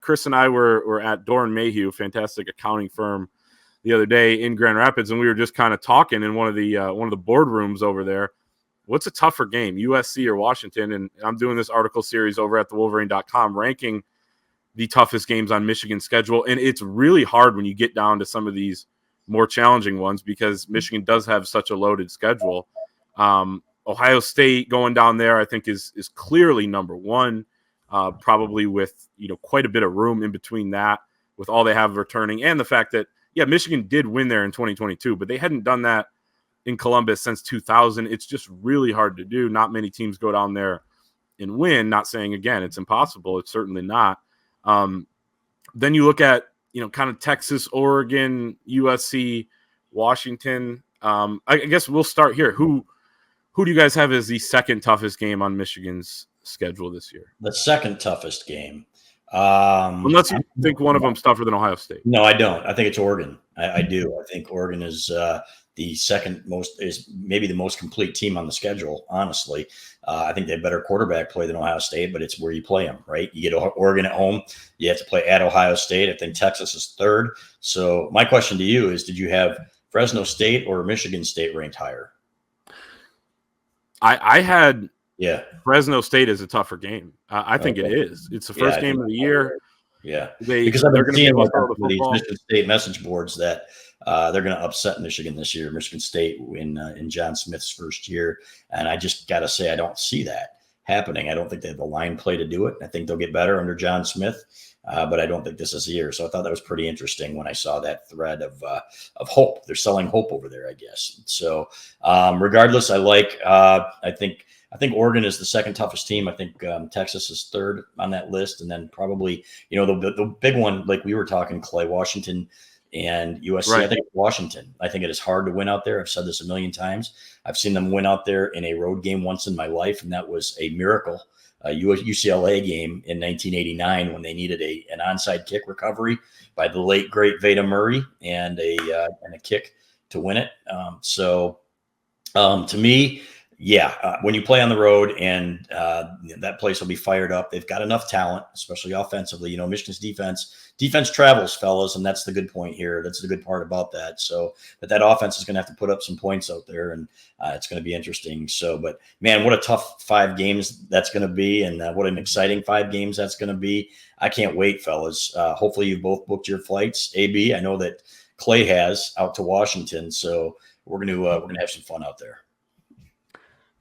Chris and I were at Doran Mayhew, fantastic accounting firm, the other day in Grand Rapids, and we were just kind of talking in one of the boardrooms over there. What's a tougher game, USC or Washington? And I'm doing this article series over at thewolverine.com ranking the toughest games on Michigan's schedule. And it's really hard when you get down to some of these more challenging ones because Michigan does have such a loaded schedule. Ohio State going down there, I think, is clearly number one, probably with quite a bit of room in between that with all they have returning. And the fact that, Michigan did win there in 2022, but they hadn't done that in Columbus since 2000. It's just really hard to do. Not many teams go down there and win. Not saying, again, it's impossible. It's certainly not. Then you look at, kind of Texas, Oregon, USC, Washington. I guess we'll start here. Who do you guys have as the second toughest game on Michigan's schedule this year? The second toughest game. Unless you think one of them's tougher than Ohio State. No, I don't. I think it's Oregon. I do. I think Oregon is the second most, is maybe the most complete team on the schedule, honestly. I think they have better quarterback play than Ohio State, but it's where you play them, right? You get Oregon at home. You have to play at Ohio State. I think Texas is third. So my question to you is, did you have Fresno State or Michigan State ranked higher? I had Fresno State is a tougher game. I think it is. It's the first game of the year. Yeah, because I've been seeing these Michigan State message boards that they're going to upset Michigan this year. Michigan State in John Smith's first year, and I just got to say I don't see that happening. I don't think they have the line play to do it. I think they'll get better under John Smith, but I don't think this is the year. So I thought that was pretty interesting when I saw that thread of hope. They're selling hope over there, I guess. So regardless, I think Oregon is the second toughest team. I think Texas is third on that list. And then probably, the big one, like we were talking, Clay, Washington and USC. Right. I think Washington. I think it is hard to win out there. I've said this a million times. I've seen them win out there in a road game once in my life, and that was a miracle. A UCLA game in 1989 when they needed an onside kick recovery by the late, great Veda Murray and a kick to win it. To me, when you play on the road and that place will be fired up, they've got enough talent, especially offensively. Michigan's defense travels, fellas, and that's the good point here. That's the good part about that. So, but that offense is going to have to put up some points out there, and it's going to be interesting. So, but man, what a tough 5 games that's going to be, and what an exciting 5 games that's going to be. I can't wait, fellas. Hopefully, you've both booked your flights. AB, I know that Clay has out to Washington, so we're going to have some fun out there.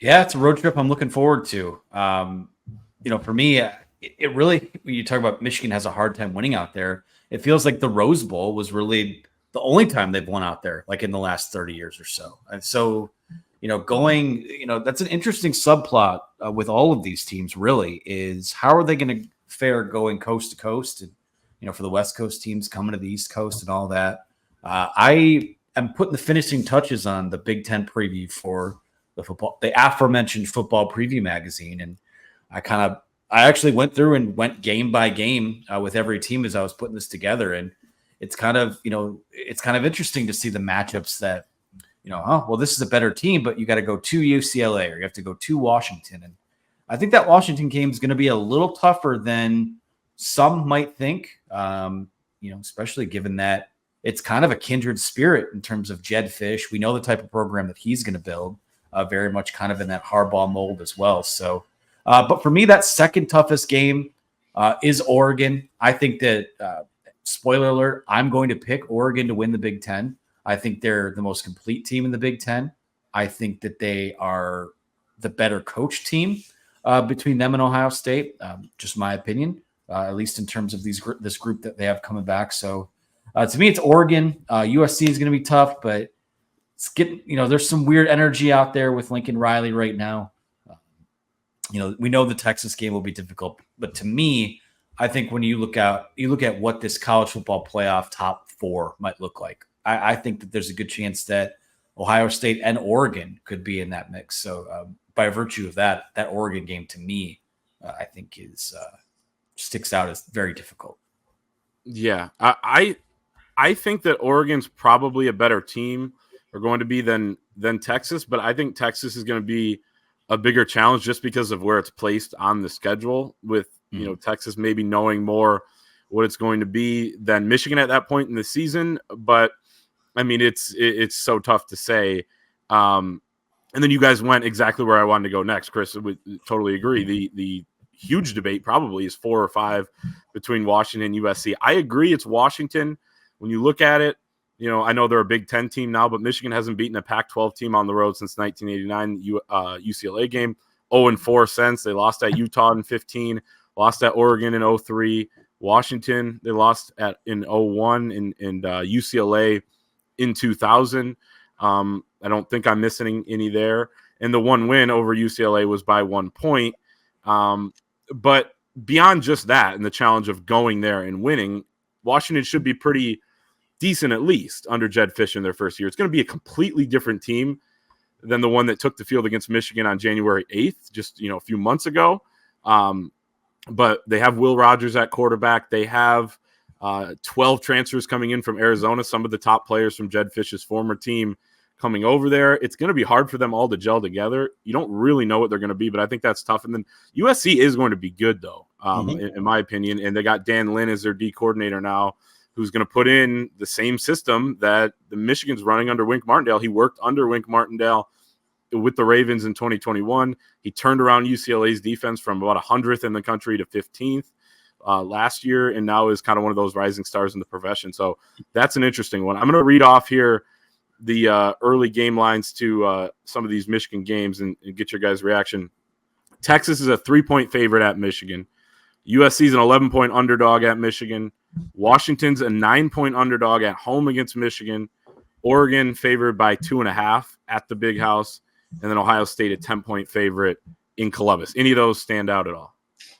Yeah, it's a road trip I'm looking forward to. For me, it really, when you talk about Michigan has a hard time winning out there, it feels like the Rose Bowl was really the only time they've won out there, like in the last 30 years or so. And so, that's an interesting subplot with all of these teams, really, is how are they going to fare going coast to coast? And, for the West Coast teams coming to the East Coast and all that. I am putting the finishing touches on the Big Ten preview for the aforementioned football preview magazine. And I actually went through and went game by game with every team as I was putting this together. And it's kind of interesting to see the matchups that, this is a better team, but you got to go to UCLA or you have to go to Washington. And I think that Washington game is going to be a little tougher than some might think, especially given that it's kind of a kindred spirit in terms of Jed Fish. We know the type of program that he's going to build. Very much kind of in that Harbaugh mold as well. So, but for me, that second toughest game is Oregon. I think that, spoiler alert, I'm going to pick Oregon to win the Big Ten. I think they're the most complete team in the Big Ten. I think that they are the better coach team between them and Ohio State. Just my opinion, at least in terms of this group that they have coming back. So to me, it's Oregon. USC is going to be tough, but it's getting, there's some weird energy out there with Lincoln Riley right now. We know the Texas game will be difficult, but to me, I think when you look at what this college football playoff top 4 might look like, I think that there's a good chance that Ohio State and Oregon could be in that mix. So by virtue of that Oregon game to me, I think sticks out as very difficult. Yeah, I think that Oregon's probably a better team are going to be than Texas, but I think Texas is going to be a bigger challenge just because of where it's placed on the schedule with, Texas maybe knowing more what it's going to be than Michigan at that point in the season. But I mean, it's so tough to say. And then you guys went exactly where I wanted to go next, Chris. I would totally agree. The huge debate probably is 4 or 5 between Washington and USC. I agree it's Washington. When you look at it, you know, I know they're a Big Ten team now, but Michigan hasn't beaten a Pac-12 team on the road since 1989 UCLA game. 0-4 since. They lost at Utah in 15, lost at Oregon in 03. Washington, they lost in 01 and UCLA in 2000. I don't think I'm missing any there. And the one win over UCLA was by 1 point. But beyond just that and the challenge of going there and winning, Washington should be pretty decent at least under Jed Fish in their first year. It's going to be a completely different team than the one that took the field against Michigan on January 8th, just, you know, a few months ago. But they have Will Rogers at quarterback. They have 12 transfers coming in from Arizona, some of the top players from Jed Fish's former team coming over there. It's going to be hard for them all to gel together. You don't really know what they're going to be, but I think that's tough. And then USC is going to be good, though, in my opinion. And they got Dan Lynn as their D coordinator now, who's going to put in the same system that the Michigan's running under Wink Martindale. He worked under Wink Martindale with the Ravens in 2021. He turned around UCLA's defense from about 100th in the country to 15th last year, and now is kind of one of those rising stars in the profession. So that's an interesting one. I'm going to read off here the early game lines to some of these Michigan games and get your guys' reaction. Texas is a 3-point favorite at Michigan. USC is an 11-point underdog at Michigan. Washington's a 9-point underdog at home against Michigan. Oregon favored by 2.5 at the Big House. And then Ohio State a 10-point favorite in Columbus. Any of those stand out at all?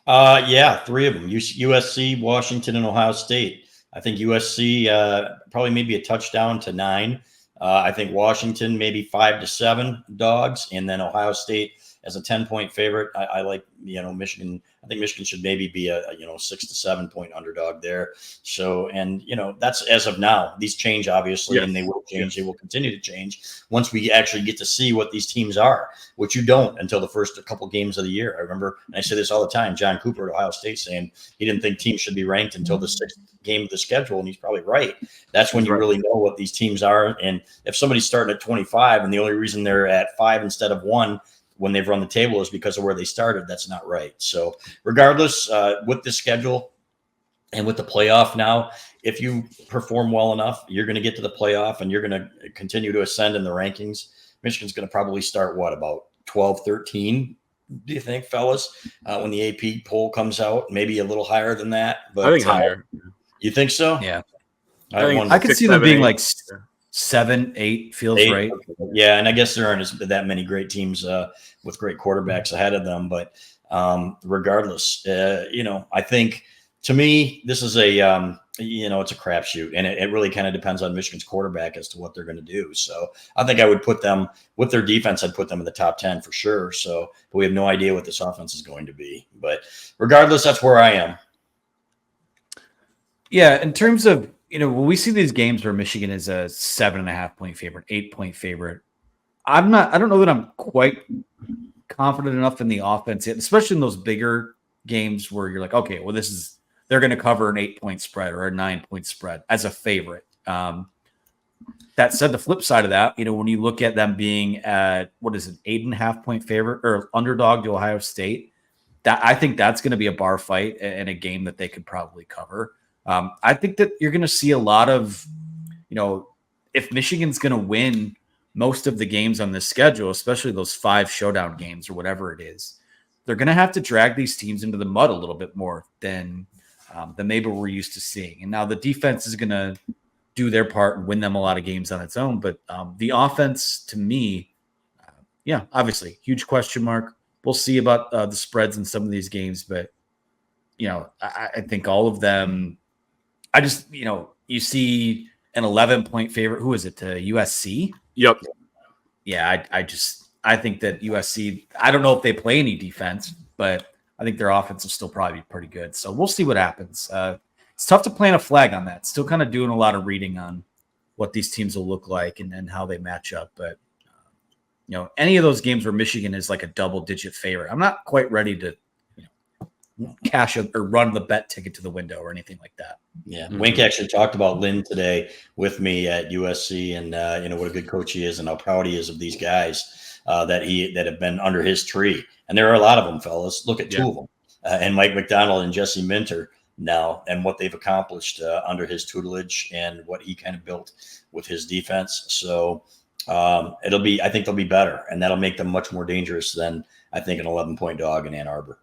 Yeah, 3 of them. USC, Washington, and Ohio State. I think USC probably maybe a touchdown to 9. I think Washington maybe 5 to 7 dogs. And then Ohio State as a 10-point favorite. I like, you know, Michigan. I think Michigan should maybe be a 6 to 7 point underdog there. So, and, you know, that's as of now. These change, obviously, yes, and they will change. Yes. They will continue to change once we actually get to see what these teams are, which you don't until the first couple games of the year. I remember, and I say this all the time, John Cooper at Ohio State saying he didn't think teams should be ranked until the 6th game of the schedule, and he's probably right. That's when you really know what these teams are. And if somebody's starting at 25 and the only reason they're at 5 instead of 1 when they've run the table is because of where they started, that's not right. So regardless, with the schedule and with the playoff now, if you perform well enough, you're going to get to the playoff and you're going to continue to ascend in the rankings. Michigan's going to probably start about 12, 13, do you think, fellas, when the AP poll comes out? Maybe a little higher than that. But I think higher. You think so? Yeah. I could see them being 8. Like 7, 8 feels 8, right. Okay. Yeah, and I guess there aren't that many great teams with great quarterbacks ahead of them. But regardless, I think to me this is a it's a crapshoot, and it really kind of depends on Michigan's quarterback as to what they're going to do. So I think I would put them with their defense. I'd put them in the top 10 for sure. So, but we have no idea what this offense is going to be. But regardless, that's where I am. Yeah, in terms of, when we see these games where Michigan is a 7.5 point favorite, 8-point favorite, I don't know that I'm quite confident enough in the offense yet, especially in those bigger games where you're like, okay, well, they're going to cover an 8-point spread or a 9-point spread as a favorite. That said, the flip side of that, when you look at them being at, 8.5-point favorite or underdog to Ohio State, that I think that's going to be a bar fight and a game that they could probably cover. I think that you're going to see a lot of, if Michigan's going to win most of the games on this schedule, especially those 5 showdown games or whatever it is, they're going to have to drag these teams into the mud a little bit more than maybe we're used to seeing. And now the defense is going to do their part and win them a lot of games on its own. But the offense, to me, obviously, huge question mark. We'll see about the spreads in some of these games. But, I think all of them, I just, you see an 11-point favorite. Who is it? USC? Yep. Yeah, I think that USC, I don't know if they play any defense, but I think their offense will still probably be pretty good. So we'll see what happens. It's tough to plant a flag on that. Still kind of doing a lot of reading on what these teams will look like and how they match up. But, any of those games where Michigan is like a double-digit favorite, I'm not quite ready to cash or run the bet ticket to the window or anything like that. Yeah. Wink actually talked about Lynn today with me at USC, and what a good coach he is and how proud he is of these guys that have been under his tree. And there are a lot of them, fellas. Look at two of them, and Mike McDonald and Jesse Minter now, and what they've accomplished under his tutelage and what he kind of built with his defense. So I think they'll be better, and that'll make them much more dangerous than I think an 11-point dog in Ann Arbor.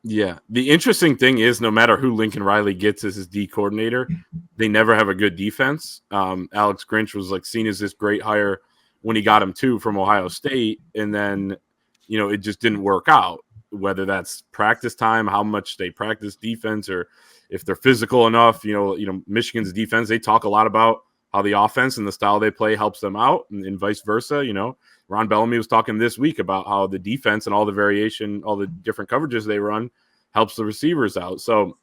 Yeah. The interesting thing is, no matter who Lincoln Riley gets as his D coordinator, they never have a good defense. Alex Grinch was seen as this great hire when he got him too from Ohio State. And then, it just didn't work out, whether that's practice time, how much they practice defense, or if they're physical enough. Michigan's defense, they talk a lot about how the offense and the style they play helps them out, and vice versa. Ron Bellamy was talking this week about how the defense and all the variation, all the different coverages they run helps the receivers out. So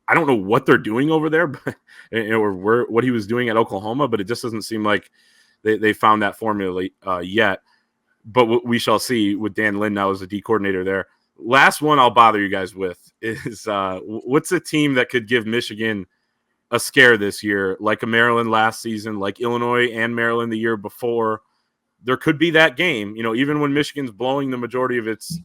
I don't know what they're doing over there, or what he was doing at Oklahoma, but it just doesn't seem like they found that formula yet. But we shall see with Dan Lynn now as the D coordinator there. Last one I'll bother you guys with is what's a team that could give Michigan a scare this year, like a Maryland last season, like Illinois and Maryland the year before? There could be that game, even when Michigan's blowing the majority of its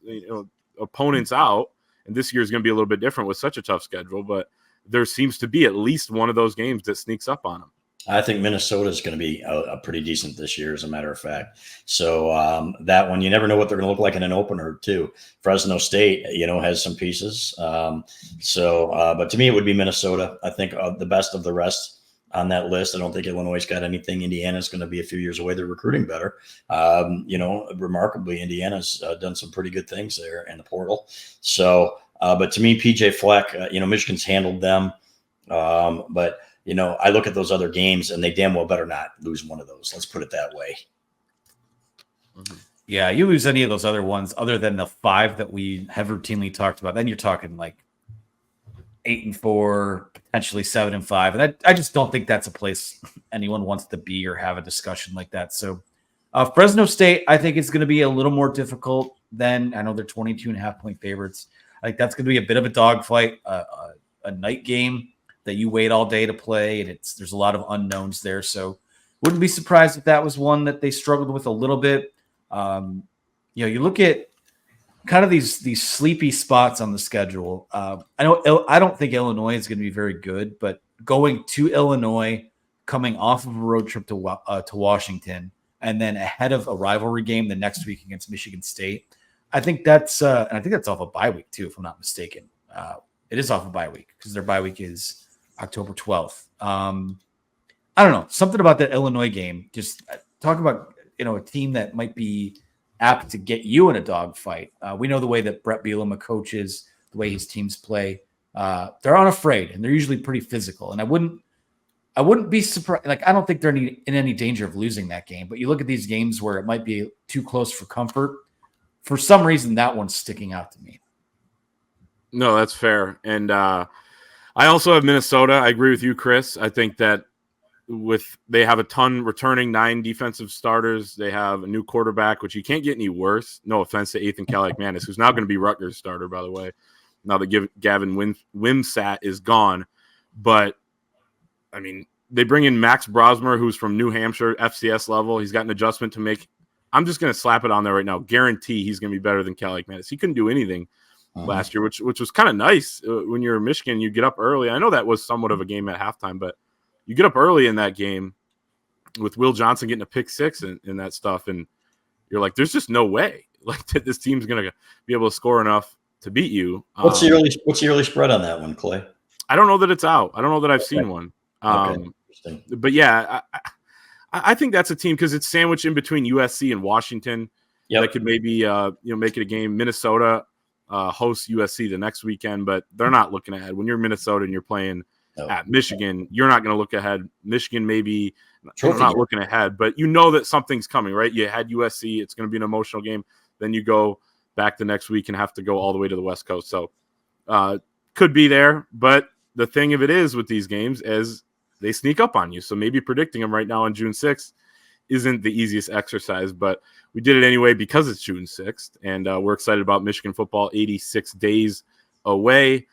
opponents out. And this year is going to be a little bit different with such a tough schedule, but there seems to be at least one of those games that sneaks up on them. I think Minnesota is going to be a pretty decent this year, as a matter of fact. So that one, you never know what they're going to look like in an opener too. Fresno State, has some pieces. But to me, it would be Minnesota. I think the best of the rest on that list. I don't think Illinois got anything. Indiana's going to be a few years away. They're recruiting better. Remarkably, Indiana's done some pretty good things there in the portal. So, but to me, PJ Fleck, Michigan's handled them. But I look at those other games, and they damn well better not lose one of those. Let's put it that way. Yeah, you lose any of those other ones other than the 5 that we have routinely talked about, then you're talking like 8-4, potentially 7-5. And I just don't think that's a place anyone wants to be or have a discussion like that. So Fresno State, I think, is going to be a little more difficult than, I know they're 22.5-point favorites. I think that's going to be a bit of a dogfight, a night game that you wait all day to play. And there's a lot of unknowns there. So wouldn't be surprised if that was one that they struggled with a little bit. You look at kind of these sleepy spots on the schedule. I don't think Illinois is going to be very good, but going to Illinois, coming off of a road trip to Washington, and then ahead of a rivalry game the next week against Michigan State, I think that's off a bye week too, if I'm not mistaken. It is off a bye week because their bye week is October 12th. I don't know, something about that Illinois game. Just talk about a team that might be apt to get you in a dogfight. We know the way that Brett Bielema coaches, the way his teams play. They're unafraid, and they're usually pretty physical. And I wouldn't be surprised. Like, I don't think they're in any danger of losing that game. But you look at these games where it might be too close for comfort. For some reason, that one's sticking out to me. No, that's fair. And I also have Minnesota. I agree with you, Chris. I think that they have a ton returning, 9 defensive starters. They have a new quarterback, which you can't get any worse. No offense to Ethan Kaliakmanis, who's now going to be Rutgers starter, by the way, now that Gavin Wimsatt is gone. But, I mean, they bring in Max Brosmer, who's from New Hampshire, FCS level. He's got an adjustment to make. I'm just going to slap it on there right now. Guarantee he's going to be better than Kaliakmanis. He couldn't do anything last year, which was kind of nice. When you're in Michigan, you get up early. I know that was somewhat of a game at halftime, but you get up early in that game with Will Johnson getting a pick 6 and that stuff, and you're like, there's just no way like this team's going to be able to score enough to beat you. What's the early spread on that one, Clay? I don't know that it's out. I don't know that I've seen one. But yeah, I think that's a team because it's sandwiched in between USC and Washington. Yeah, that could maybe make it a game. Minnesota hosts USC the next weekend, but they're not looking ahead. When you're Minnesota and you're playing at Michigan, you're not going to look ahead. Michigan maybe not looking ahead, but you know that something's coming, right? You had USC. It's going to be an emotional game. Then you go back the next week and have to go all the way to the West Coast. So could be there, but the thing of it is with these games is they sneak up on you. So maybe predicting them right now on June 6th isn't the easiest exercise, but we did it anyway because it's June 6th, and we're excited about Michigan football. 86 days away.